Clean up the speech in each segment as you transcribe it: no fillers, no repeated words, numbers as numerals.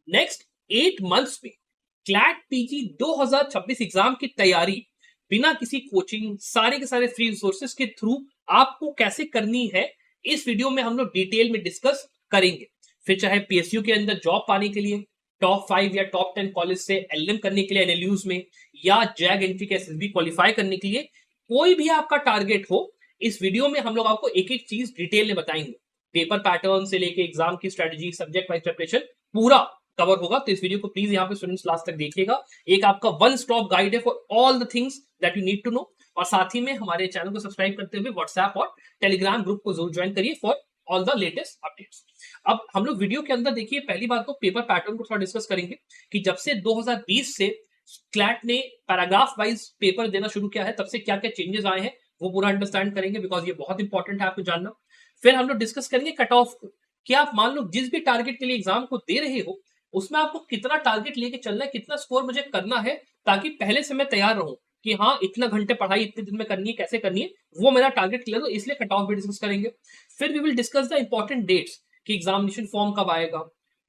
Next 8 months में CLAT PG 2026 exam की तैयारी बिना किसी कोचिंग, सारे के सारे फ्री रिसोर्सेज के थ्रू आपको कैसे करनी है, इस वीडियो में हम लोग डिटेल में डिस्कस करेंगे। फिर चाहे पीएसयू के अंदर जॉब पाने के लिए, टॉप 5 या टॉप 10 कॉलेज से एलएम करने के लिए एनएलयूज में, या जैग एंट्री के एसएसबी क्वालिफाई करने के लिए, कोई भी आपका टारगेट हो, इस वीडियो में हम लोग आपको एक एक चीज डिटेल में बताएंगे। पेपर पैटर्न से लेके एग्जाम की स्ट्रेटजी, सब्जेक्ट वाइज प्रिपरेशन पूरा कवर होगा। तो इस वीडियो को प्लीज यहाँ पे स्टूडेंट्स लास्ट तक देखिएगा। एक आपका वन स्टॉप गाइड है for all the things that you need to know. और साथ ही में हमारे चैनल को सब्सक्राइब करते हुए व्हाट्सएप और टेलीग्राम ग्रुप को जरूर ज्वाइन करिए for all the latest updates. अब हम लोग वीडियो के अंदर देखिए, पहली बात तो पेपर पैटर्न को थोड़ा डिस्कस करेंगे कि जब से 2020 से क्लैट ने पैराग्राफ वाइज पेपर देना शुरू किया है, तब से क्या क्या चेंजेस आए हैं वो पूरा अंडरस्टैंड करेंगे, बिकॉज ये बहुत इंपॉर्टेंट है आपको जानना। फिर हम लोग डिस्कस करेंगे कट ऑफ को, कि आप मान लो जिस भी टारगेट के लिए एग्जाम को दे रहे हो, उसमें आपको कितना टारगेट लेके चलना है, कितना स्कोर मुझे करना है, ताकि पहले से मैं तैयार रहूं कि हाँ इतना घंटे पढ़ाई इतने दिन में करनी है, कैसे करनी है, वो मेरा टारगेट क्लियर हो। इसलिए कट ऑफ भी डिस्कस करेंगे। फिर we will discuss the important dates कि एग्जामिनेशन फॉर्म कब आएगा,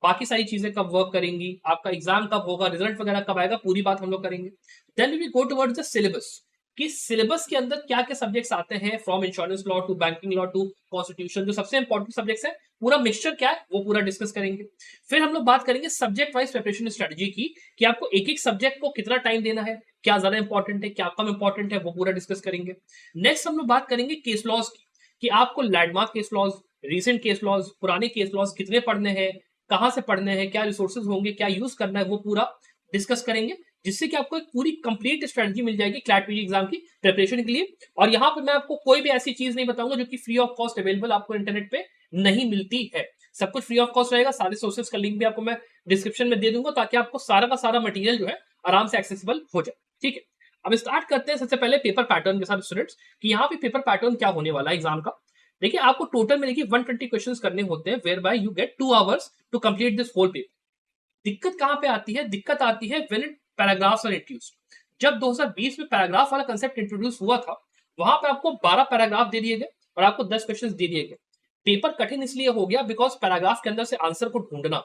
बाकी सारी चीजें कब वर्क करेंगी, आपका एग्जाम कब होगा, रिजल्ट वगैरह कब आएगा, पूरी बात हम लोग करेंगे। Then we will go towards the syllabus कि सिलेबस के अंदर क्या क्या सब्जेक्ट्स आते हैं, from insurance law to banking law to constitution, जो सबसे इंपॉर्टेंट सब्जेक्ट्स है, पूरा मिक्सचर क्या है वो पूरा डिस्कस करेंगे। फिर हम लोग बात करेंगे सब्जेक्ट वाइज प्रिपरेशन स्ट्रेटजी की, कि आपको एक एक सब्जेक्ट को कितना टाइम देना है, क्या ज्यादा इंपॉर्टेंट है, क्या कम इंपॉर्टेंट है, वो पूरा डिस्कस करेंगे। नेक्स्ट हम लोग बात करेंगे केस लॉज की, कि आपको landmark case laws, recent case laws, पुराने केस लॉज कितने पढ़ने हैं, कहाँ से पढ़ने हैं, क्या रिसोर्सेज होंगे, क्या यूज करना है, वो पूरा डिस्कस करेंगे, जिससे कि आपको एक पूरी कंप्लीट स्ट्रेटजी मिल जाएगी क्लैट पीजी एग्जाम की प्रिपरेशन के लिए। और यहाँ पे मैं आपको कोई भी ऐसी चीज नहीं बताऊंगा जो कि फ्री ऑफ कॉस्ट अवेलेबल आपको इंटरनेट पे नहीं मिलती है। सब कुछ फ्री ऑफ कॉस्ट रहेगा। सारे सोर्सेज का लिंक भी आपको मैं डिस्क्रिप्शन में दे दूंगा, ताकि आपको सारा का सारा मटेरियल जो है आराम से एक्सेसिबल हो जाए। ठीक है, अब स्टार्ट करते हैं सबसे पहले पेपर पैटर्न के साथ स्टूडेंट्स, कि यहाँ पे पेपर पैटर्न क्या होने वाला है एग्जाम का। देखिए, आपको टोटल में देखिए 120 क्वेश्चंस करने होते हैं, whereby you get 2 hours to complete this whole paper. दिक्कत कहां पे आती है? दिक्कत आती है when it paragraphs are introduced. जब 2020 में पैराग्राफ वाला कंसेप्ट इंट्रोड्यूस हुआ था, वहां पे आपको 12 पैराग्राफ दे दिए गए और आपको 10 क्वेश्चंस दे दिए गए। पेपर कठिन इसलिए हो गया बिकॉज पैराग्राफ के अंदर से आंसर को ढूंढना,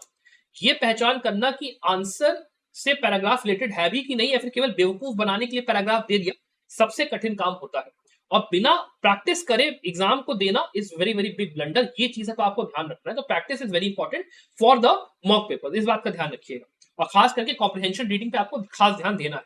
ये पहचान करना कि आंसर से पैराग्राफ रिलेटेड है भी कि नहीं, या फिर केवल बेवकूफ बनाने के लिए पैराग्राफ दे दिया, सबसे कठिन काम होता है। और बिना प्रैक्टिस करे एग्जाम को देना is very very big blunder. ये चीज को आपको ध्यान रखना है। तो practice is very important for the mock paper, इस बात का ध्यान रखिएगा। और खास करके कॉम्प्रिहेंशन रीडिंग पे आपको खास ध्यान देना है।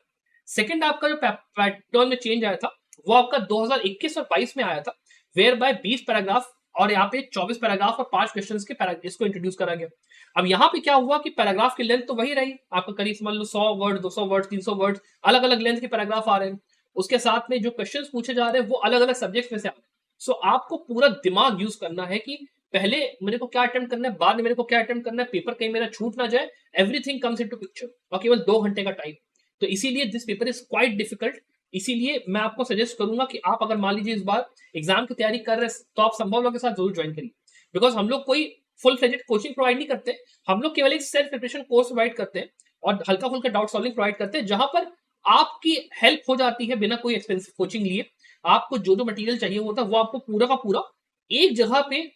सेकंड, आपका जो पैटर्न में चेंज आया था, वो आपका 2021 और 22 में आया था, वेयर बाय 20 पैराग्राफ और यहाँ पे 24 पैराग्राफ और 5 क्वेश्चन के इसको इंट्रोड्यूस करा गया। अब यहाँ पे क्या हुआ कि पैराग्राफ की लेंथ तो वही रही, आपका करीब समझ लो 100 वर्ड, 200 वर्ड, 300 वर्ड, अलग अलग लेंथ के पैराग्राफ आ रहे हैं। उसके साथ में जो क्वेश्चंस पूछे जा रहे हैं वो अलग अलग सब्जेक्ट्स में से आ रहे हैं। सो आपको पूरा दिमाग यूज करना है कि पहले मेरे को क्या अटेम्प्ट करना है, बाद में मेरे को क्या अटेम्प्ट करना है, पेपर कहीं मेरा छूट ना जाए, एवरीथिंग कम्स इनटू पिक्चर। और केवल 2 घंटे का टाइम, तो इसीलिए this paper is quite difficult. इसीलिए मैं आपको सजेस्ट करूंगा कि आप अगर मान लीजिए इस बार एग्जाम की तैयारी कर रहे हैं, तो आप संभव लोगों के साथ जरूर ज्वाइन करिए। बिकॉज हम लोग कोई फुल फ्लेजेड कोचिंग प्रोवाइड नहीं करते, हम लोग केवल एक सेल्फ प्रिपरेशन कोर्स प्रोवाइड करते हैं और हल्का फुल्का डाउट सॉल्विंग प्रोवाइड करते हैं, जहां पर आपकी हेल्प हो जाती है बिना कोई एक्सपेंसिव कोचिंग लिए। आपको जो जो मटेरियल चाहिए होता है वो आपको पूरा का पूरा एक जगह पे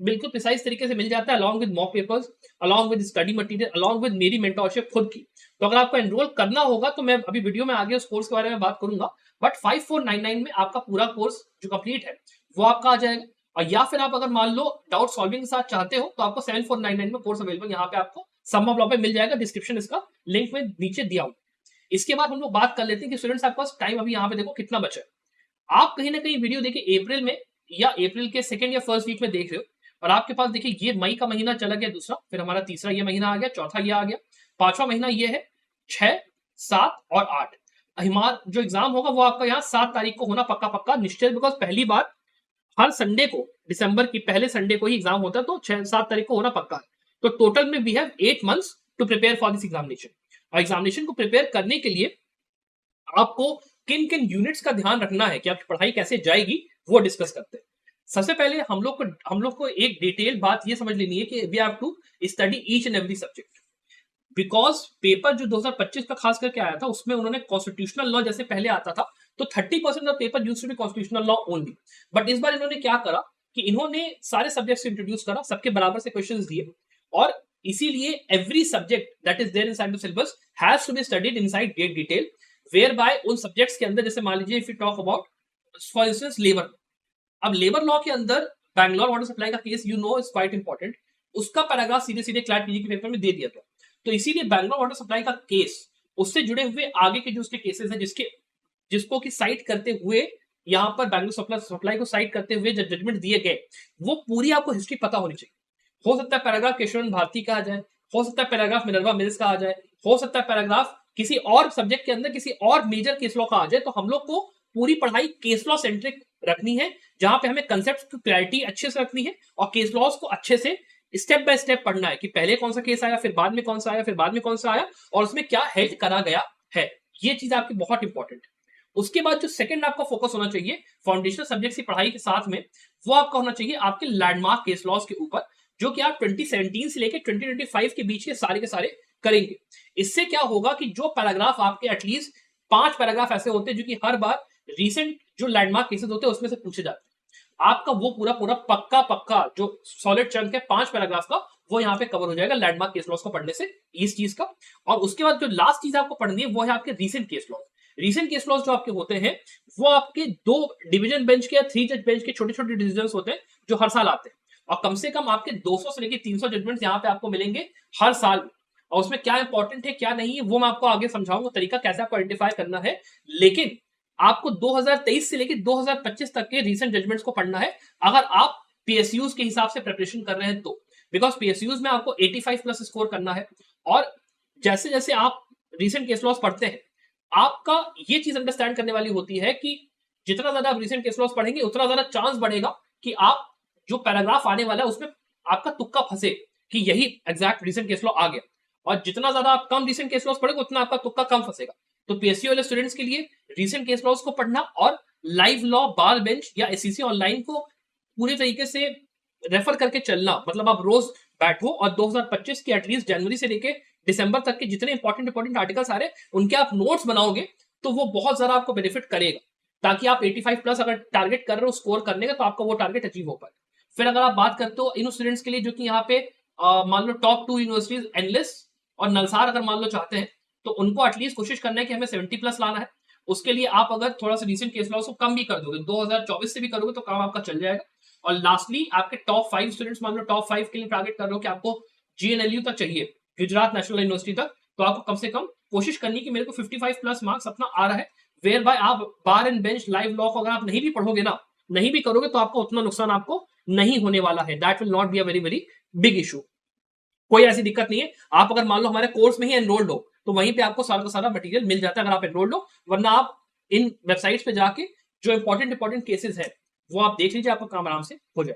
बिल्कुल प्रिसाइज तरीके से मिल जाता है, along with mock papers, along with study material, along with मेरी मेंटरशिप खुद की। तो अगर आपको एनरोल करना होगा तो मैं अभी वीडियो में आगे उस कोर्स के बारे में बात करूंगा, बट 5499 में आपका पूरा कोर्स जो कंप्लीट है वो आपका आ जाएगा। और या फिर आप अगर मान लो डाउट सॉल्विंग के साथ चाहते हो, तो आपको 7499 में कोर्स अवेलेबल यहाँ पे आपको संभव लॉ पे मिल जाएगा। डिस्क्रिप्शन इसका लिंक में नीचे दिया हूं। इसके बाद हम लोग बात कर लेते हैं कि स्टूडेंट्स आपके पास टाइम अभी यहाँ पे देखो कितना बचा है। आप कहीं ना कहीं वीडियो देखिए अप्रैल में या अप्रैल के सेकंड या फर्स्ट वीक में देख रहे हो, और आपके पास देखिए ये मई का महीना चला गया दूसरा, फिर हमारा तीसरा ये महीना आ गया, चौथा ये आ गया, पांचवा महीना ये है, 6, 7 और 8। हमारा जो एग्जाम होगा वो आपका यहाँ 7 तारीख को होना पक्का पक्का निश्चित, बिकॉज पहली बार हर संडे को दिसंबर की पहले संडे को ही एग्जाम होता है, तो 6-7 तारीख को होना पक्का है। तो टोटल में we have 8 months to prepare for this examination. और एग्जामिनेशन को प्रिपेयर करने के लिए आपको किन किन यूनिट्स का ध्यान रखना है, कि आपकी पढ़ाई कैसे जाएगी, वो डिस्कस करते हैं। सबसे पहले हम लोग को एक डिटेल बात ये समझ लेनी है कि we have to study each and every subject. Because paper जो 2025 का खास करके आया था, उसमें उन्होंने कॉन्स्टिट्यूशनल लॉ जैसे पहले आता था तो 30% of paper used to be constitutional law only. But इस बार इन्होंने क्या करा कि इन्होंने सारे सब्जेक्ट्स इंट्रोड्यूस करा, सबके बराबर से क्वेश्चंस दिए, और इसीलिए every subject that is there inside the syllabus has to be studied inside great detail, whereby उन सब्जेक्ट्स के अंदर, जैसे मान लीजिए if you talk about for instance labour, अब लेबर लॉ के अंदर बैंगलोर वाटर सप्लाई का case you know is quite important, उसका पैराग्राफ सीधे सीधे क्लैट पीजी के पेपर में दे दिया था। तो इसीलिए बैंगलोर वाटर सप्लाई का केस, उससे जुड़े हुए आगे के जो उसके केसेस हैं, जिसको की साइट करते हुए यहाँ पर बैंगलोर सप्लाई को साइट करते हुए जो जजमेंट दिए गए, वो पूरी आपको हिस्ट्री पता होनी चाहिए। हो सकता है पैराग्राफ केशवन भारती कहा जाए, हो सकता है पैराग्राफ मिनर्वा मिल्स का आ जाए, हो सकता है पैराग्राफ किसी और सब्जेक्ट के अंदर किसी और मेजर केस लॉ का आ जाए। तो हम लोग को पूरी पढ़ाई केस लॉ सेंट्रिक रखनी है, जहां पे हमें कंसेप्ट की क्लैरिटी अच्छे से रखनी है और केस लॉज को अच्छे से स्टेप बाय स्टेप पढ़ना है कि पहले कौन सा केस आया, फिर बाद में कौन सा आया, फिर बाद में कौन सा आया और उसमें क्या हेल्ड करा गया है। ये चीज आपकी बहुत इंपॉर्टेंट है। उसके बाद जो सेकंड आपका फोकस होना चाहिए फाउंडेशनल सब्जेक्ट की पढ़ाई के साथ में, वो आपका होना चाहिए आपके लैंडमार्क केस लॉज के ऊपर, जो कि आप 2017 से लेकर 2025 के बीच के सारे करेंगे। इससे क्या होगा कि जो पैराग्राफ आपके एटलीस्ट 5 पैराग्राफ ऐसे होते हैं जो कि हर बार रीसेंट जो लैंडमार्क केसेस होते हैं उसमें से पूछे जाते हैं, आपका वो पूरा पूरा पक्का जो सॉलिड चंक है 5 पैराग्राफ का, वो यहाँ पे कवर हो जाएगा लैंडमार्क केस लॉज को पढ़ने से, इस चीज का। और उसके बाद जो लास्ट चीज आपको पढ़नी है वो है आपके recent case laws. Recent case laws जो आपके होते हैं वो आपके 2 डिवीजन बेंच के या 3 जज बेंच के छोटे छोटे डिसीजन होते हैं जो हर साल आते हैं, और कम से कम आपके 200 से लेकर 300 जजमेंट्स यहाँ पे आपको मिलेंगे हर साल। और उसमें क्या इंपॉर्टेंट है क्या नहीं है वो मैं आपको आगे समझाऊंगा, तरीका कैसे आपको आइडेंटिफाई करना है। लेकिन आपको 2023 से लेकर 2025 तक के रीसेंट जजमेंट्स को पढ़ना है, अगर आप पीएसयूज के हिसाब से प्रिपरेशन कर रहे हैं तो। बिकॉज पीएसयूज में आपको 85 प्लस स्कोर करना है, और जैसे जैसे आप रीसेंट केस लॉज पढ़ते हैं, आपका ये चीज अंडरस्टैंड करने वाली होती है कि जितना ज्यादा आप रीसेंट केस लॉज पढ़ेंगे उतना ज्यादा चांस बढ़ेगा कि आप जो पैराग्राफ आने वाला है उसमें आपका तुक्का फंसे कि यही एग्जैक्ट रीसेंट केस लॉ आ गया, और जितना ज्यादा आप कम रीसेंट केस लॉज पढ़ेंगे उतना आपका तुक्का कम फंसेगा। तो पीएसयू वाले स्टूडेंट्स के लिए रीसेंट केस लॉज को पढ़ना और लाइव लॉ बार बेंच या एससीसी ऑनलाइन को पूरी तरीके से रेफर करके चलना, मतलब आप रोज बैठो और 2025 के एटलीस्ट जनवरी से लेके दिसंबर तक के जितने इंपॉर्टेंट आर्टिकल्स आ रहे हैं उनके आप नोट्स बनाओगे तो वो बहुत ज्यादा आपको बेनिफिट करेगा, ताकि आप 85 प्लस अगर टारगेट कर रहे हो स्कोर करने का तो आपका वो टारगेट अचीव हो पाए। फिर अगर आप बात करते हो इन स्टूडेंट्स के लिए जो कि यहाँ पे मान लो टॉप 2 यूनिवर्सिटीज एनलेस और नलसार अगर मान लो चाहते हैं, तो उनको एटलीस्ट कोशिश करना है कि हमें 70 प्लस लाना है। उसके लिए आप अगर थोड़ा सा रीसेंट केस लॉस को कम भी कर दोगे, 2024 से भी करोगे तो काम आपका चल जाएगा। और लास्टली आपके टॉप 5 स्टूडेंट्स मान लो टॉप 5 के लिए टारगेट कर रहे हो कि आपको जीएनएलयू तक चाहिए, गुजरात नेशनल यूनिवर्सिटी तक, तो आपको कम से कम कोशिश करनी कि मेरे को 55 प्लस मार्क्स अपना आ रहा है। वेयर बाय आप बार एंड बेंच लाइव लॉ को अगर आप नहीं भी पढ़ोगे ना, नहीं भी करोगे तो आपको उतना नुकसान आपको नहीं होने वाला है। That will not be a very very big issue. कोई ऐसी दिक्कत नहीं है। आप अगर मान लो हमारे कोर्स में ही एनरोल्ड हो तो वहीं पे आपको सारा का सारा मटेरियल मिल जाता है अगर आप एनरोल्ड हो, वरना आप इन वेबसाइट्स पे जाके जो इंपॉर्टेंट केसेस है वो आप देख लीजिए, आपका काम आराम से हो जाए।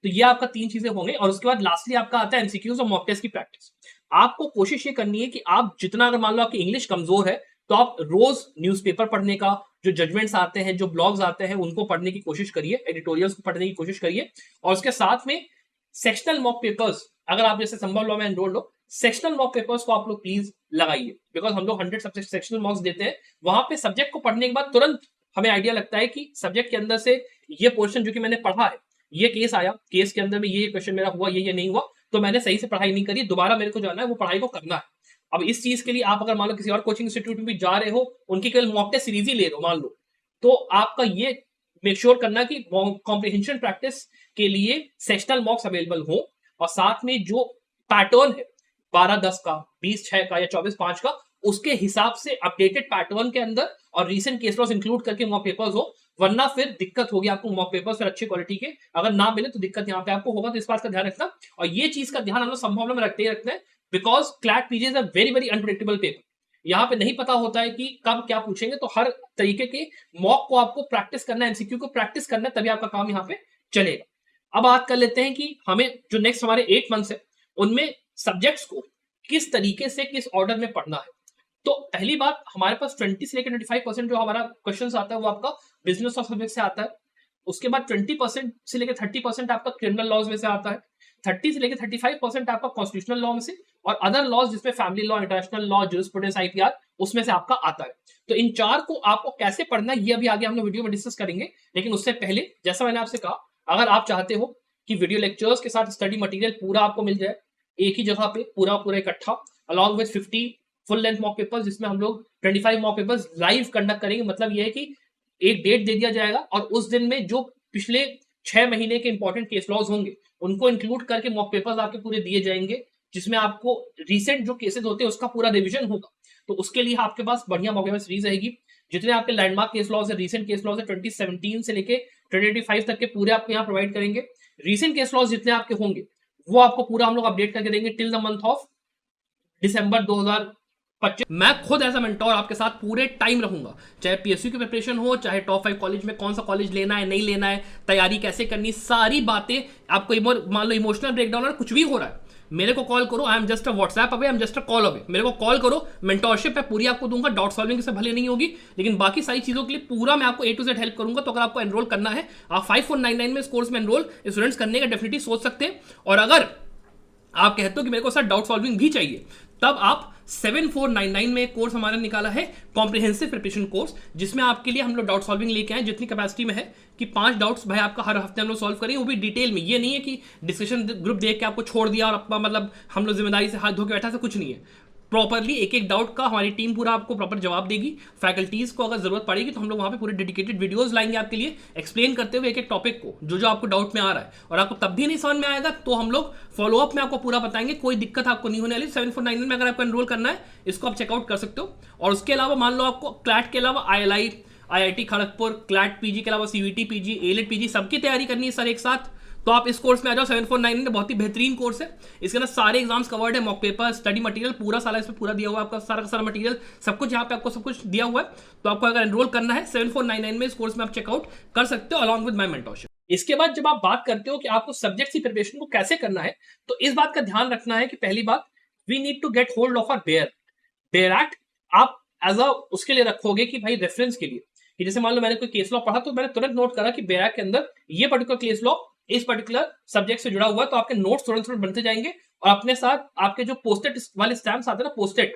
तो ये आपका 3 चीजें होंगे। और उसके बाद लास्टली आपका आता है एमसीक्यूज और मॉक टेस्ट की प्रैक्टिस। आपको कोशिश ये करनी है कि आप जितना, अगर मान लो आपकी इंग्लिश कमजोर है तो आप रोज न्यूज़पेपर पढ़ने का, जो जजमेंट्स आते हैं, जो ब्लॉग्स आते हैं उनको पढ़ने की कोशिश करिए, एडिटोरियल्स को पढ़ने की कोशिश करिए। और उसके साथ में सेक्शनल मॉक पेपर्स, अगर आप जैसे संभव लॉ में एनरोल्ड हो, सेक्शनल मॉक पेपर्स को आप लोग प्लीज लगाइए। बिकॉज हम लोग 100 सब्जेक्ट सेक्शनल मॉक्स देते हैं, वहां पे सब्जेक्ट को पढ़ने के बाद तुरंत हमें आइडिया लगता है कि सब्जेक्ट के अंदर से ये पोर्शन जो कि मैंने पढ़ा है, ये केस आया, केस के अंदर में ये क्वेश्चन मेरा हुआ, ये नहीं हुआ, तो मैंने सही से पढ़ाई नहीं करी, दोबारा मेरे को जाना है वो पढ़ाई को करना है। अब इस चीज के लिए आप अगर मान लो किसी और कोचिंग इंस्टीट्यूट में भी जा रहे हो, उनकी केवल मॉक टेस्ट सीरीज ही ले रहे हो मान लो, तो आपका ये मेक श्योर करना कि कॉम्प्रिहेंशन प्रैक्टिस के लिए सेक्शनल मॉक्स अवेलेबल हो, और साथ में जो पैटर्न है 12-10 का, 20-6 का या 24-5 का, उसके हिसाब से अपडेटेड पैटर्न के अंदर और रीसेंट केस लॉस इंक्लूड करके मॉक पेपर्स हो, वरना फिर दिक्कत होगी आपको। मॉक पेपर्स फिर अच्छी क्वालिटी के अगर ना मिले तो दिक्कत यहाँ पे आपको होगा, तो इस बात का ध्यान रखना। और ये चीज का ध्यान हम लोग संभावना में रखते ही रखते हैं, because CLAT PG is a very very unpredictable paper. यहाँ पे नहीं पता होता है कि कब क्या पूछेंगे, तो हर तरीके के मॉक को आपको प्रैक्टिस करना है, एमसीक्यू को प्रैक्टिस करना है, तभी आपका काम यहाँ पे चलेगा। अब बात कर लेते हैं कि हमें जो नेक्स्ट हमारे 8 मंथ्स है उनमें सब्जेक्ट्स को किस तरीके से किस ऑर्डर में पढ़ना है। तो पहली बात, हमारे पास 20 से लेकर 25% जो हमारा क्वेश्चन आता है वो आपका बिजनेस ऑफ सब्जेक्ट से आता है। उसके बाद 20% से लेकर 30% आपका क्रिमिनल लॉज में से आता है, 30 से लेकर 35% आपका कॉन्स्टिट्यूशनल लॉ में से, और अदर लॉज जिसमें family law, international law, jurisprudence, IPR, उसमें से आपका आता है। तो इन 4 को आपको कैसे पढ़ना है ये अभी आगे हम लोग वीडियो में डिस्कस करेंगे। लेकिन उससे पहले, जैसा मैंने आपसे कहा, अगर आप चाहते हो कि वीडियो लेक्चर्स के साथ स्टडी मटेरियल पूरा आपको मिल जाए, एक ही जगह पे पूरा पूरा इकट्ठा, along with 50 full length mock papers, जिसमें हम लोग 25 मॉक पेपर्स लाइव कंडक्ट करेंगे। मतलब ये है कि एक डेट दे दिया जाएगा और उस दिन में जो पिछले 6 महीने के इंपॉर्टेंट केस लॉज होंगे उनको इंक्लूड करके मॉक पेपर्स आपके पूरे दिए जाएंगे, जिसमें आपको रिसेंट जो केसेस होते हैं उसका पूरा रिवीजन होगा। तो उसके लिए आपके पास बढ़िया मॉक पेपर सीरीज रहेगी। जितने आपके लैंडमार्क केस लॉज है, रिसेंट केस लॉज है, 2017 से लेके 2025 तक के पूरे आपको यहाँ प्रोवाइड करेंगे। रिसेंट केस लॉज जितने आपके होंगे वो आपको पूरा हम लोग अपडेट करके देंगे till the month of December 2025। मैं खुद एज अ मेंटोर आपके साथ पूरे टाइम रहूंगा, चाहे पीएसयू की प्रिपरेशन हो, चाहे टॉप 5 कॉलेज में कौन सा कॉलेज लेना है नहीं लेना है, तैयारी कैसे करनी, सारी बातें आपको। मान लो इमोशनल ब्रेकडाउन और कुछ भी हो रहा है, मेरे को कॉल करो। I am just a WhatsApp away, I am just a call away. मेरे को कॉल करो, मेंटोरशिप है पूरी आपको दूंगा। डाउट सॉल्विंग से भले नहीं होगी, लेकिन बाकी सारी चीजों के लिए पूरा मैं आपको A to Z हेल्प करूंगा। तो अगर आपको एनरोल करना है, आप 5499 में इस कोर्स में एनरोल स्टूडेंट्स करने का डेफिनेटली सोच सकते हैं। और अगर आप कहते हो कि मेरे को सर डाउट सॉल्विंग भी चाहिए, तब आप 7499 में एक कोर्स हमारा निकाला है, कॉम्प्रिहेंसिव प्रिपरेशन कोर्स, जिसमें आपके लिए हम लोग डाउट सॉल्विंग लेके आए जितनी कैपेसिटी में है कि 5 डाउट्स भाई आपका हर हफ्ते हम लोग सॉल्व करें, वो भी डिटेल में। ये नहीं है कि डिस्कशन ग्रुप देख के आपको छोड़ दिया और अपना मतलब हम लोग जिम्मेदारी से हाथ धो के बैठा, से कुछ नहीं है। प्रॉपरली एक एक डाउट का हमारी टीम पूरा आपको प्रॉपर जवाब देगी। फैकल्टीज को अगर जरूरत पड़ेगी तो हम लोग वहां पे पूरे डेडिकेटेड वीडियोस लाएंगे आपके लिए, एक्सप्लेन करते हुए एक एक टॉपिक को, जो जो आपको डाउट में आ रहा है। और आपको तब भी नहीं समझ में आएगा तो हम लोग फॉलोअप में आपको पूरा बताएंगे, कोई दिक्कत आपको नहीं होने वाली। 7499 में अगर आपको एनरोल करना है, इसको आप चेकआउट कर सकते हो। और उसके अलावा मान लो आपको क्लैट के अलावा ILI, IIT Kharagpur, CLAT PG के अलावा CVT पीजी, ALET पीजी सबकी तैयारी करनी है सर एक साथ, तो आप इस कोर्स में आ जाओ। 7499 में बहुत ही बेहतरीन कोर्स है। इसके अंदर सारे एग्जाम्स कवर्ड है, मॉक पेपर, स्टडी मटेरियल पूरा सारा इसमें पूरा दिया हुआ है आपका, सारा का सारा मटेरियल सब कुछ यहाँ पे आपको सब कुछ दिया हुआ है। तो आपको अगर एनरोल करना है 7499 में इस कोर्स में आप चेकआउट कर सकते हो अलॉन्ग विद माय मेंटरशिप। इसके बाद जब आप बात करते हो कि आपको सब्जेक्ट की प्रिपरेशन को कैसे करना है, तो इस बात का ध्यान रखना है कि पहली बात, we need to get hold of our bare act. आप एज अ उसके लिए रखोगे कि भाई रेफरेंस के लिए, कि जैसे मान लो मैंने कोई केस लॉ पढ़ा तो मैंने तुरंत नोट करा कि बेयर एक्ट के अंदर ये पर्टिकुलर केस लॉ इस पर्टिकुलर सब्जेक्ट से जुड़ा हुआ है, तो आपके नोट्स तुरंत तुरंत बनते जाएंगे। और अपने साथ आपके जो पोस्टेड वाले स्टैम्प्स आते हैं ना, पोस्टेड,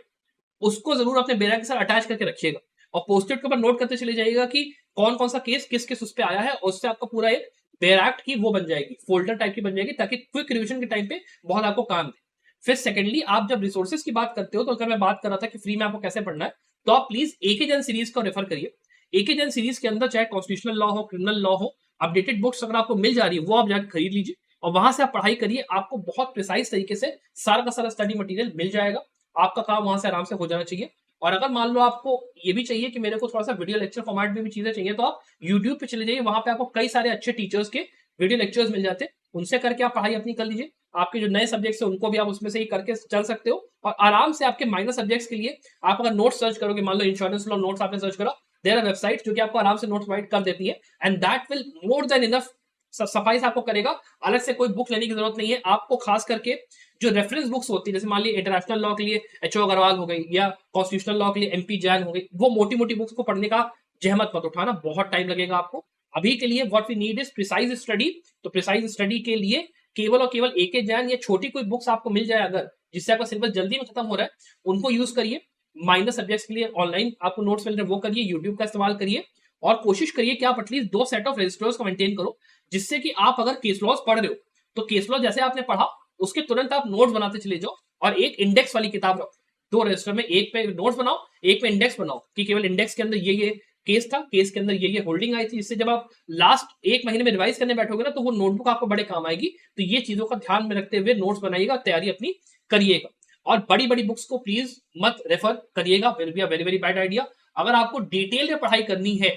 उसको जरूर अपने बेरा के साथ अटैच करके रखिएगा और पोस्टेड के ऊपर नोट करते चले जाइएगा कि कौन कौन सा केस किस किस उस पे आया है, और उससे आपका पूरा एक बेयर एक्ट की वो बन जाएगी, फोल्डर टाइप की बन जाएगी, ताकि क्विक रिविजन के टाइम पे बहुत आपको काम दे। फिर सेकेंडली, आप जब रिसोर्सेज की बात करते हो, तो अगर मैं बात कर रहा था कि फ्री में आपको कैसे पढ़ना है, तो आप प्लीज एके जैन सीरीज को रेफर करिए। एके जैन सीरीज के अंदर चाहे कॉन्स्टिट्यूशनल लॉ हो, क्रिमिनल लॉ हो, अपडेटेड बुक्स अगर आपको मिल जा रही है वो आप जाकर खरीद लीजिए और वहां से आप पढ़ाई करिए। आपको बहुत प्रिसाइज तरीके से सारा का सारा स्टडी मटेरियल मिल जाएगा, आपका काम वहां से आराम से हो जाना चाहिए। और अगर मान लो आपको ये भी चाहिए कि मेरे को थोड़ा सा वीडियो लेक्चर फॉर्मेट में भी चीजें चाहिए, तो आप यूट्यूब पे चले जाइए, वहां पे आपको कई सारे अच्छे टीचर्स के वीडियो लेक्चर्स मिल जाते हैं, उनसे करके आप पढ़ाई अपनी कर लीजिए। आपके जो नए सब्जेक्ट्स है उनको भी आप उसमें से ही करके चल सकते हो। और आराम से आपके माइनर सब्जेक्ट्स के लिए आप अगर नोट्स सर्च करोगे, मान लो इंश्योरेंस लॉ नोट्स आपने सर्च करा, देयर आर वेबसाइट जो कि आपको आराम से नोट्स प्रोवाइड कर देती है, and that will more than enough सफाई से आपको करेगा। अलग से कोई बुक लेने की जरूरत नहीं है आपको। खास करके जो रेफरेंस बुक्स होती है, जैसे मान लीजिए इंटरनेशनल लॉ के लिए एचओ अग्रवाल हो गई, या कॉन्स्टिट्यूशनल लॉ के लिए MP जैन हो गई, वो मोटी मोटी बुक्स को पढ़ने का जहमत मत उठाना, बहुत टाइम लगेगा आपको। अभी के लिए what we need is precise study. तो प्रिसाइज स्टडी के लिए केवल और केवल एके जैन या छोटी कोई बुक्स आपको मिल जाए अगर, जिससे आपका सिलेबस जल्दी में खत्म हो रहा है, उनको यूज करिए। माइनर सब्जेक्ट्स के लिए ऑनलाइन आपको नोट्स मिल रहे हैं वो करिए, यूट्यूब का इस्तेमाल करिए, और कोशिश करिए कि आप एटलीस्ट 2 सेट ऑफ रजिस्टर्स को मेंटेन करो, जिससे कि आप अगर केस लॉज पढ़ रहे हो तो केस लॉ जैसे आपने पढ़ा उसके तुरंत आप नोट्स बनाते चले जाओ, और एक इंडेक्स वाली किताब रखो 2 रजिस्टर में, एक पे नोट्स बनाओ, एक पे इंडेक्स बनाओ, कि केवल इंडेक्स के अंदर ये केस था, केस के अंदर ये होल्डिंग आई थी, जिससे जब आप लास्ट 1 महीने में रिवाइज करने बैठोगे ना, तो वो नोटबुक आपको बड़े काम आएगी। तो ये चीजों का ध्यान में रखते हुए नोट्स बनाइएगा, तैयारी अपनी करिएगा। और बड़ी बड़ी बुक्स को प्लीज मत रेफर करिएगा, will be a very very bad idea. अगर आपको डिटेल में पढ़ाई करनी है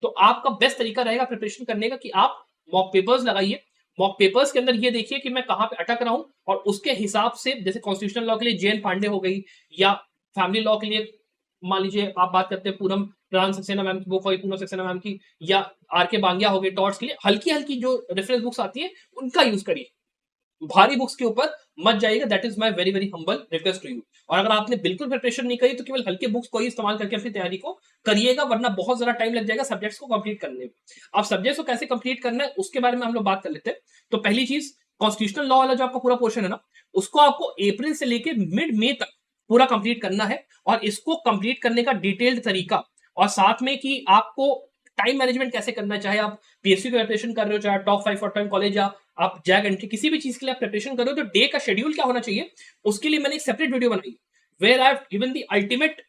तो आपका बेस्ट तरीका रहेगा प्रिपरेशन करने का कि आप मॉक पेपर्स लगाइए। मॉक पेपर्स के अंदर ये देखिए कि मैं कहां पे अटक रहा हूं, और उसके हिसाब से, जैसे कॉन्स्टिट्यूशनल लॉ के लिए JN पांडे हो गई, या फैमिली लॉ के लिए मान लीजिए आप बात करते हैं पूनम प्रधान सक्सेना मैम की बुक होगी, पूनम सक्सेना मैम की, या RK बांगिया हो गई, टॉर्ट्स के लिए हल्की हल्की जो रेफरेंस बुक्स आती है उनका यूज करिए, भारी बुक्स के ऊपर मत जाइएगा। That is my very very humble request to you. और अगर आपने बिल्कुल प्रिपरेशन नहीं करी तो केवल हल्के बुक्स को ही इस्तेमाल करके अपनी तैयारी को करिएगा, वरना बहुत ज्यादा टाइम लग जाएगा सब्जेक्ट्स को कंप्लीट करने में। अब सब्जेक्ट्स को कैसे कंप्लीट करना है उसके बारे में हम लोग बात कर लेते हैं। तो पहली चीज, कॉन्स्टिट्यूशनल लॉ वाला जो आपका पूरा पोर्शन है ना, उसको आपको अप्रैल से लेके मिड मई तक पूरा कंप्लीट करना है। और इसको कंप्लीट करने का डिटेल्ड तरीका, और साथ में कि आपको टाइम मैनेजमेंट कैसे करना है, चाहे आप PSU की प्रिपरेशन कर रहे हो, चाहे टॉप 5 फॉर टाइम कॉलेज या आप जैक एंट्री किसी भी चीज के लिए आप प्रिपरेशन करो तो डे का शेड्यूल क्या होना चाहिए, उसके लिए मैंने एक सेपरेट वीडियो बनाई where I have given the ultimate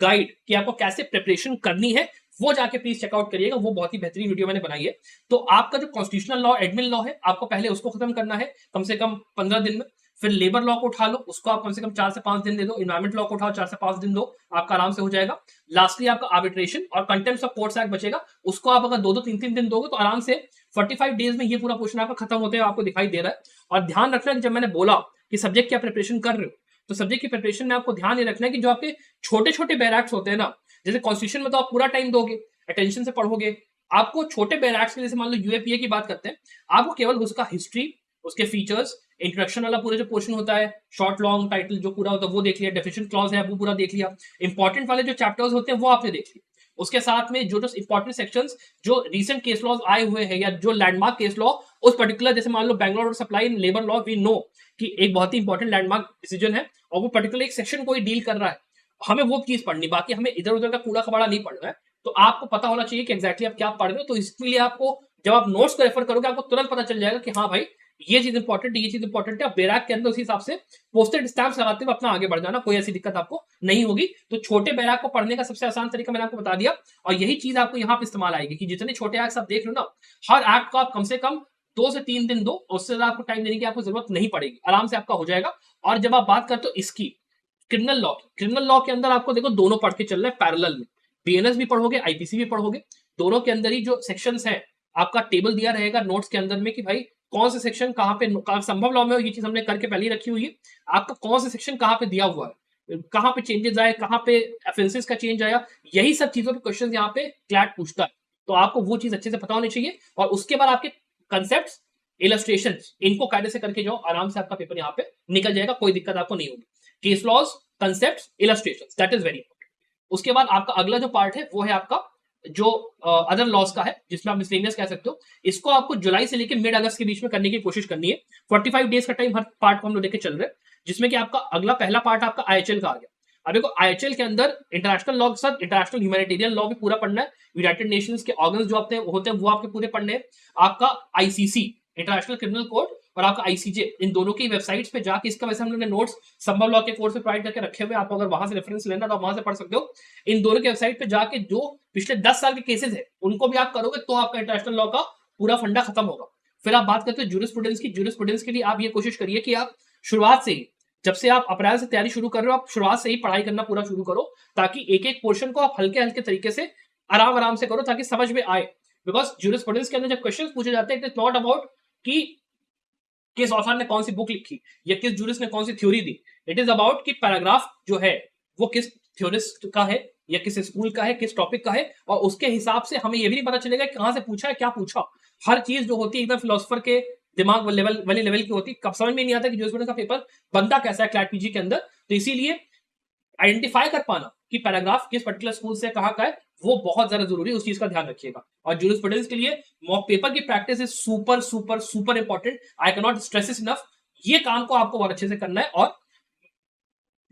guide कि आपको कैसे प्रिपरेशन करनी है। वो जाके प्लीज चेकआउट करिएगा, वो बहुत ही बेहतरीन वीडियो मैंने बनाई है। तो आपका जो कॉन्स्टिट्यूशनल लॉ एडमिन लॉ है, आपको पहले उसको खत्म करना है कम से कम 15 दिन में। फिर लेबर लॉ को उठा लो, उसको आप कम से कम 4 से 5 दिन दे दो। इन्वायरमेंट लॉ को उठाओ, 4 से 5 दिन दो, आपका आराम से हो जाएगा। लास्टली आपका आर्बिट्रेशन और कंटेम्प्ट ऑफ कोर्ट्स एक्ट बचेगा, उसको आप अगर 2-2 3-3 दिन दोगे तो आराम से 45 डेज में ये पूरा पोर्शन आपका खत्म होते हैं, आपको दिखाई दे रहा है। और ध्यान रखना कि जब मैंने बोला कि सब्जेक्ट क्या प्रिपरेशन कर रहे हो, तो सब्जेक्ट की प्रिपरेशन में आपको ध्यान ये रखना है कि जो आपके छोटे छोटे बैरैक्स होते हैं ना, जैसे कॉन्स्टिट्यूशन में तो आप पूरा टाइम दोगे, अटेंशन से पढ़ोगे, आपको छोटे बैरैक्स के जैसे मान लो यूएपीए की बात करते हैं, आपको केवल उसका हिस्ट्री, उसके फीचर्स, इंट्रोडक्शन वाला पूरा जो पोर्शन होता है, शॉर्ट लॉन्ग टाइटल जो पूरा होता है वो देख लिया, डेफिनेशन क्लॉज है वो पूरा देख लिया, इंपॉर्टेंट वाले जो चैप्टर्स होते हैं वो आपने देख लिया। उसके साथ में जो जो इंपॉर्टेंट सेक्शंस जो रिसेंट केस लॉज आए हुए हैं या जो लैंडमार्क केस लॉ उस पर्टिकुलर, जैसे मान लो Bangalore supply in labour law, we know कि एक बहुत ही इंपॉर्टेंट लैंडमार्क डिसीजन है और वो पर्टिकुलर एक सेक्शन को ही डील कर रहा है, हमें वो चीज पढ़नी, बाकी हमें इधर उधर का कूड़ा खबाड़ा नहीं पढ़ना है। तो आपको पता होना चाहिए कि एग्जैक्टली आप क्या पढ़ रहे हो। तो इसके लिए आपको जब आप नोट्स को रेफर करोगे आपको तुरंत पता चल जाएगा कि हाँ भाई ये चीज इंपॉर्टेंट है, ये चीज इंपॉर्टेंट है। आप बैराक के अंदर उसी हिसाब से पोस्टेड स्टैम्प्स लगाते हुए अपना आगे बढ़ जाना, कोई ऐसी दिक्कत आपको नहीं होगी। तो छोटे बैराक को पढ़ने का सबसे आसान तरीका मैंने आपको बता दिया, और यही चीज आपको यहाँ पे इस्तेमाल आएगी कि जितने छोटे एक्ट आप देख रहे हो ना, हर एक्ट को आप कम से कम 2 से 3 दिन दो, उससे ज्यादा आपको टाइम देने की आपको जरूरत नहीं पड़ेगी, आराम से आपका हो जाएगा। और जब आप बात करते हो इसकी क्रिमिनल लॉ की, क्रिमिनल लॉ के अंदर आपको देखो दोनों पढ़ के चल रहे हैं पैरेलल में, बीएनएस भी पढ़ोगे, आईपीसी भी पढ़ोगे, दोनों के अंदर ही जो सेक्शंस हैं आपका टेबल दिया रहेगा नोट्स के अंदर में कि भाई कौन से सेक्शन कहाँ पे, संभव लॉ में ये चीज हमने करके पहले ही रखी हुई है, आपका कौन सा सेक्शन कहाँ पे दिया हुआ है, कहाँ पे चेंजेस आए, कहाँ पे ऑफेंसेस का चेंज आया, यही सब चीजों के क्वेश्चन यहाँ पे क्लैट पूछता है। तो आपको वो चीज अच्छे से पता होनी चाहिए और उसके बाद आपके कंसेप्ट, इलस्ट्रेशन, इनको कायदे से करके जाओ, आराम से आपका पेपर यहाँ पे निकल जाएगा, कोई दिक्कत आपको नहीं होगी। Case laws, concept, illustration, that is very important. उसके बाद आपका अगला जो पार्ट है वो है आपका जो अदर लॉस का है, जिसमें आप मिसलेनियस कह सकते हो। इसको आपको जुलाई से लेकर मिड अगस्त के बीच में करने की कोशिश करनी है। 45 डेज का टाइम हर पार्ट को हम लोग लेके चल रहे हैं, जिसमें कि आपका अगला पहला पार्ट आपका आईएचएल का आ गया। अब देखो आईएचएल के अंदर इंटरनेशनल लॉ के साथ इंटरनेशनल ह्यूमैनिटेरियन लॉ भी पूरा पढ़ना है, यूनाइटेड नेशंस के ऑर्गन्स जो होते हैं वो आपके पूरे पढ़ने हैं, आपका आईसीसी इंटरनेशनल क्रिमिनल कोर्ट और आपका आईसीजे, इन दोनों की वेबसाइट्स पे जाके, इसका वैसे हम लोगों ने नोट्स संभव लॉ के कोर्स पे प्रोवाइड करके रखे हुए, आप अगर वहां से रेफरेंस लेना तो वहां से पढ़ सकते हो। इन दोनों की वेबसाइट पे जाके जो पिछले 10 साल के केसेस है उनको भी आप करोगे तो आपका इंटरनेशनल लॉ का पूरा फंडा खत्म होगा। फिर आप बात करते हो जूरिस्प्रूडेंस की, जूरिस्प्रूडेंस के लिए आप ये कोशिश करिए कि आप शुरुआत से ही, जब से आप अप्रैल से तैयारी शुरू कर रहे हो, आप शुरुआत से ही पढ़ाई करना पूरा शुरू करो, ताकि एक एक पोर्शन को आप हल्के हल्के तरीके से आराम आराम से करो ताकि समझ में आए। बिकॉज जूरिस्प्रूडेंस के अंदर जब क्वेश्चन पूछे जाते हैं, इट इज नॉट अबाउट कि किस ऑथर ने कौन सी बुक लिखी या किस जूरिस्ट ने कौन सी थ्योरी दी, इट इज अबाउट कि पैराग्राफ जो है वो किस थ्योरिस्ट का है या किस स्कूल का है, किस टॉपिक का है, और उसके हिसाब से हमें ये भी नहीं पता चलेगा कि कहां से पूछा है, क्या पूछा। हर चीज जो होती है एकदम फिलोसफर के दिमाग लेवल वाले लेवल की होती है, कब समझ में नहीं आता कि जूरिस्प्रूडेंस का पेपर बनता कैसा है क्लैट पीजी के अंदर। तो इसीलिए आइडेंटिफाई कर पाना कि पैराग्राफ किस पर्टिकुलर स्कूल से कहाँ का है वो बहुत ज्यादा जरूरी है, उस चीज का ध्यान रखिएगा। और जूरिस्प्रूडेंस के लिए मॉक पेपर की practice is super super super important, I can not stress it enough. ये काम को आपको बहुत अच्छे से करना है और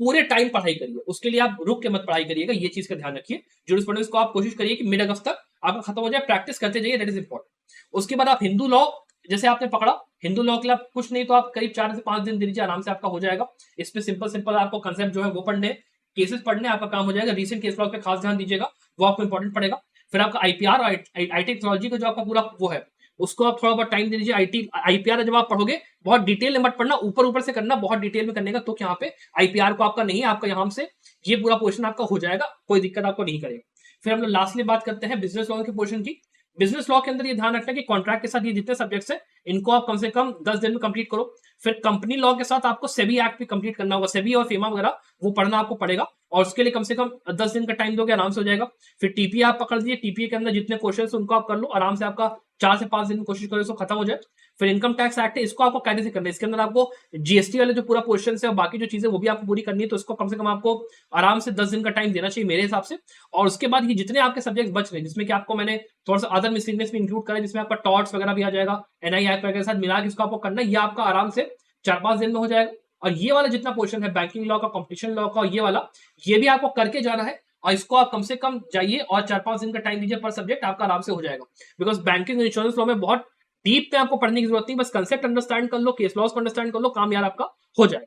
पूरे टाइम पढ़ाई करिए, उसके लिए आप रुक के मत पढ़ाई करिएगा, ये चीज का ध्यान रखिए। जूरिस्प्रूडेंस को आप कोशिश करिए कि मिड अगस्त तक आपका खत्म हो जाए, प्रैक्टिस करते जाइए, दैट इज इंपॉर्टेंट। उसके बाद आप हिंदू लॉ जैसे आपने पकड़ा, हिंदू लॉ के लिए आप कुछ नहीं तो आप करीब 4 से 5 दिन दे दीजिए, आराम से आपका हो जाएगा। इस पे सिंपल सिंपल आपको कंसेप्ट जो है वो पढ़ने, केसेस पढ़ने, आपका काम हो जाएगा। रीसेंट केस लॉ पे खास ध्यान दीजिएगा, वो आपको इंपॉर्टेंट पड़ेगा। फिर आपका आईपीआर और आईटी टेक्नोलॉजी का जो आपका पूरा वो है उसको आप थोड़ा बहुत टाइम दे दीजिए। आईपीआर जब आप पढ़ोगे बहुत डिटेल में मत पढ़ना, ऊपर ऊपर से करना, बहुत डिटेल में करने का तो यहाँ पे आईपीआर को आपका नहीं है, आपका यहाँ से ये पूरा पोर्शन आपका हो जाएगा, कोई दिक्कत आपको नहीं करेगा। फिर हम लोग लास्टली बात करते हैं बिजनेस लॉ के पोर्शन की। बिजनेस लॉ के अंदर ये ध्यान रखना कि कॉन्ट्रैक्ट के साथ ये जितने सब्जेक्ट्स हैं इनको आप कम से कम 10 दिन में कंप्लीट करो। फिर कंपनी लॉ के साथ आपको सेबी एक्ट भी कंप्लीट करना होगा, सेबी और फेमा वगैरह वो पढ़ना आपको पड़ेगा, और उसके लिए कम से कम 10 दिन का टाइम दोगे, आराम से हो जाएगा। फिर टीपीए आप पकड़ लीजिए, टीपीए के अंदर जितने क्वेश्चन उनको आप कर लो, आराम से आपका 4 से 5 दिन में कोशिश करो इसको खत्म हो जाए। फिर इनकम टैक्स एक्ट है, इसको आपको कायदे से करना है, इसके अंदर आपको जीएसटी वाले जो पूरा क्वेश्चन है और बाकी जो चीजें वो भी आपको पूरी करनी है, तो इसको कम से कम आपको आराम से 10 दिन का टाइम देना चाहिए मेरे हिसाब से। और उसके बाद ये जितने आपके सब्जेक्ट बच रहे हैं, जिसमें कि आपको मैंने थोड़ा सा अदर मिसलिनियस में इंक्लूड करा है, जिसमें आपका टॉर्ट्स वगैरह भी आ जाएगा, एनआई एक्ट वगैरह के साथ मिला के इसको आपको करना है, ये आपका आराम से 4-5 दिन में हो जाएगा। और ये वाला जितना पोर्शन है बैंकिंग लॉ का, कॉम्पिटिशन लॉ का, ये वाला ये भी आपको करके जाना है, और इसको आप कम से कम जाइए और 4-5 दिन का टाइम दीजिए पर सब्जेक्ट, आपका आराम से हो जाएगा। बिकॉज बैंकिंग इंश्योरेंस लॉ में बहुत डीप में आपको पढ़ने की जरूरत नहीं, बस कंसेप्ट अंडरस्टैंड कर लो, केस लॉस को अंडरस्टैंड कर लो, काम यार आपका हो जाए।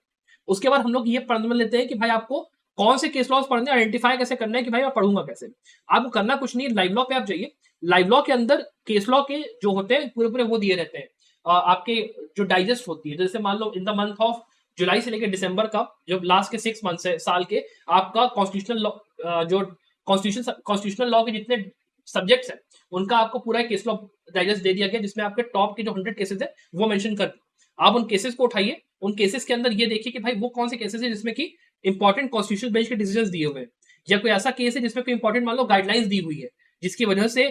उसके बाद हम लोग ये पढ़ लेते हैं कि भाई आपको कौन से केस लॉस पढ़ने, आइडेंटिफाई कैसे करना है कि भाई मैं पढ़ूंगा कैसे। आपको करना कुछ नहीं है, लाइव लॉ पे आप जाइए। लाइव लॉ के अंदर केस लॉ के जो होते हैं पूरे पूरे वो दिए रहते हैं, आपके जो डाइजेस्ट होती है, जैसे मान लो in the month of July से लेकर दिसंबर का जो लास्ट के 6 मंथ्स है साल के, आपका कॉन्स्टिट्यूशनल लॉ, जो कॉन्स्टिट्यूशनल लॉ के जितने सब्जेक्ट्स हैं उनका आपको पूरा केस लॉ डाइजेस्ट दे दिया गया, जिसमें आपके टॉप के जो 100 केसेस है वो मेंशन कर, आप उन केसेस को उठाइए। उन केसेस के अंदर ये देखिए कि भाई वो कौन से केसेस है जिसमें कि इंपॉर्टेंट कॉन्स्टिट्यूशनल बेंच के डिसीजंस दिए हुए हैं, या कोई ऐसा केस है जिसमें कोई इंपॉर्टेंट मान लो गाइडलाइंस दी हुई है जिसकी वजह से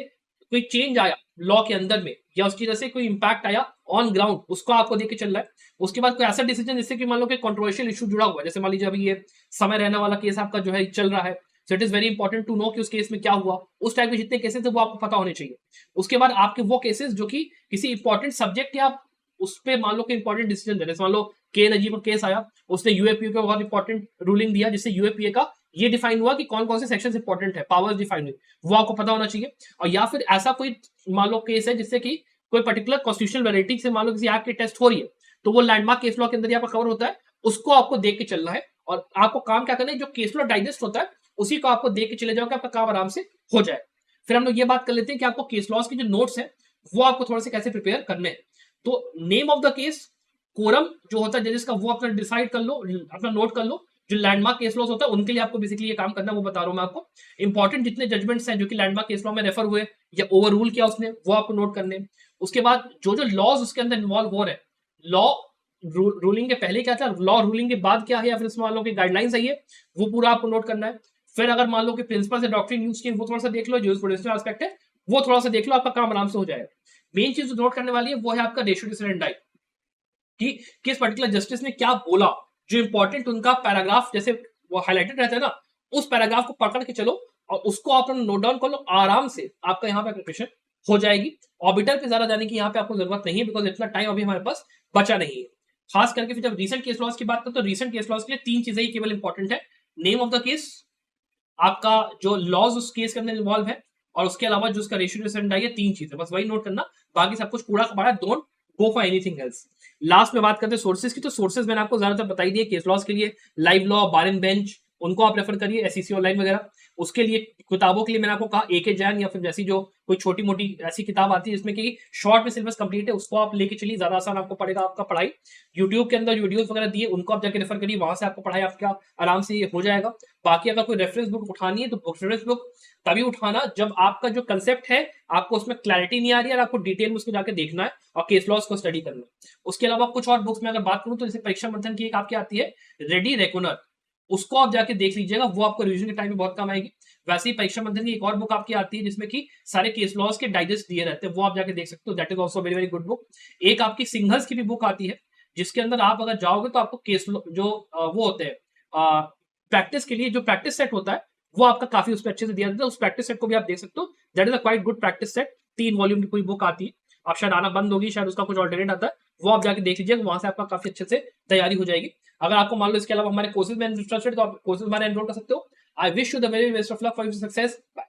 कोई चेंज आया लॉ के अंदर में, या उसकी वजह से कोई इंपैक्ट आया ऑन ग्राउंड, उसको आपको देख के चल रहा है। उसके बाद कोई ऐसा डिसीजन जिससे कि मान लो कि कंट्रोवर्शियल इशू जुड़ा हुआ है, जैसे मान लीजिए अभी ये समय रहने वाला केस आपका जो है चल रहा है, so it is very important to know कि उस केस में क्या हुआ, उस टाइप के जितने केसेस है वो आपको पता होने चाहिए। उसके बाद आपके वो केसेस जो कि किसी इंपॉर्टेंट सब्जेक्ट या उस पर मान लो कि इंपॉर्टेंट डिसीजन दे, जैसे मान लो के नजीब का केस आया, उसने यूएपीए का बहुत इंपॉर्टेंट रूलिंग दिया, जिससे यूएपीए का ये डिफाइन हुआ कि कौन कौन से सेक्शंस इंपॉर्टेंट है, पावर्स डिफाइन हुई, वो आपको पता होना चाहिए। और या फिर ऐसा कोई मान लो केस है जिससे कि कोई पर्टिकुलर कॉन्स्टिट्यूशनल वैलिडिटी से मान लो किसी एक्ट की टेस्ट हो रही है, तो वो लैंडमार्क केस लॉ के अंदर यहाँ पर कवर होता है, उसको आपको देख के चलना है। और आपको काम क्या करना है, जो केस लॉ डाइजेस्ट होता है उसी को आपको देख के चले जाओगे, आपका काम आराम से हो जाए। फिर हम लोग ये बात कर लेते हैं कि आपको केस लॉस के जो नोट्स हैं वो आपको थोड़ा से कैसे प्रिपेयर करने हैं। तो name of the case, quorum जो होता है जजेस का, वो अपना डिसाइड कर लो, अपना नोट कर लो। जो लैंडमार्क केस लॉस होता है उनके लिए आपको बेसिकली ये काम करना है, वो बता रहा हूं मैं आपको। इंपॉर्टेंट जितने जजमेंट्स हैं जो कि लैंडमार्क केस लॉ में रेफर हुए या ओवर रूल किया उसने, वो आपको नोट करने हैं। उसके बाद जो जो लॉज उसके अंदर इन्वॉल्व हो रहे हैं, लॉ रूलिंग के पहले क्या था, लॉ रूलिंग के बाद क्या है, या फिर उसमें मान लो कि गाइडलाइंस है, वो पूरा आपको नोट करना है। फिर अगर मान लो कि प्रिंसिपल से डॉक्ट्रिन यूज किए, वो थोड़ा सा देख लो, जो एस्पेक्ट है वो थोड़ा सा देख लो, आपका काम आराम से हो जाएगा। मेन चीज जो नोट करने वाली है वो है आपका रेशियो डिसरेंडाई, कि किस पर्टिकुलर जस्टिस ने क्या बोला, जो इंपॉर्टेंट उनका पैराग्राफ जैसे वो हाईलाइटेड रहता है ना, उस पैराग्राफ को पकड़ के चलो और उसको आप नोट डाउन कर लो, आराम से आपका यहाँ पे प्रिपरेशन हो जाएगी। ऑर्बिटर पे ज्यादा जाने की यहाँ पे आपको जरूरत नहीं है, बिकॉज इतना टाइम अभी हमारे पास बचा नहीं है। खास करके फिर जब रिसेंट केस लॉस की बात करें तो रिसेंट केस लॉस के लिए 3 चीजें ही केवल इंपॉर्टेंट है, नेम ऑफ द केस, आपका जो लॉज उस केस के अंदर इन्वॉल्व है, और उसके अलावा जो उसका रेशियो डिसरेंडाई है, 3 चीजें बस वही नोट करना, बाकी सब कुछ कूड़ा कबाड़ा, don't go for anything else. Last में बात करते हैं सोर्सेज की, तो सोर्सेज मैंने आपको ज्यादातर बताई दिए केस लॉस के लिए, live law, bar and bench, उनको आप रेफर करिए, एसईसी ऑनलाइन वगैरह। उसके लिए किताबों के लिए मैंने आपको कहा एके जैन, या फिर जैसी जो कोई छोटी मोटी ऐसी किताब आती है जिसमें कि शॉर्ट में सिलेबस कंप्लीट है, उसको आप लेके चलिए, ज्यादा आसान आपको पड़ेगा आपका पढ़ाई। यूट्यूब के अंदर वीडियोस वगैरह दिए, उनको आप जाके रेफर करिए, वहां से आपको पढ़ाई आपका आराम से ये हो जाएगा। बाकी अगर कोई रेफरेंस बुक उठानी है तो रेफरेंस बुक तभी उठाना जब आपका जो कंसेप्ट है आपको उसमें क्लैरिटी नहीं आ रही है, और आपको डिटेल में उसको जाके देखना है और केस लॉस को स्टडी करना है। उसके अलावा कुछ और बुक्स में अगर बात करूं तो जैसे परीक्षा मंथन की एक आपकी आती है रेडी रेकुनर, उसको आप जाके देख लीजिएगा, वो आपको रिवीजन के टाइम में बहुत काम आएगी। वैसे ही परीक्षा मंथन की एक और बुक आपकी आती है जिसमें कि सारे केस लॉस के डाइजेस्ट दिए रहते हैं, वो आप जाके देख सकते हो, that is also very very good book. एक आपकी सिंघल्स की भी बुक आती है जिसके अंदर आप अगर जाओगे तो आपको केस जो वो होते हैं प्रैक्टिस के लिए जो प्रैक्टिस सेट होता है वो आपका काफी उस पर अच्छे से दिया जाता है, उस प्रैक्टिस सेट को भी आप देख सकते हो, that is a quite good practice set. 3 volume की कोई बुक आती है, आप शायद आना बंद होगी, शायद उसका कुछ ऑल्टरनेट आता है, वो आप जाके देख लीजिएगा, वहां से आपका काफी अच्छे से तैयारी हो जाएगी। अगर आपको मान लो इसके अलावा हमारे कोर्सेज में इंटरेस्टेड तो आप कोर्सेज हमारे एनरोल कर सकते हो। I wish you the very best of luck for your success.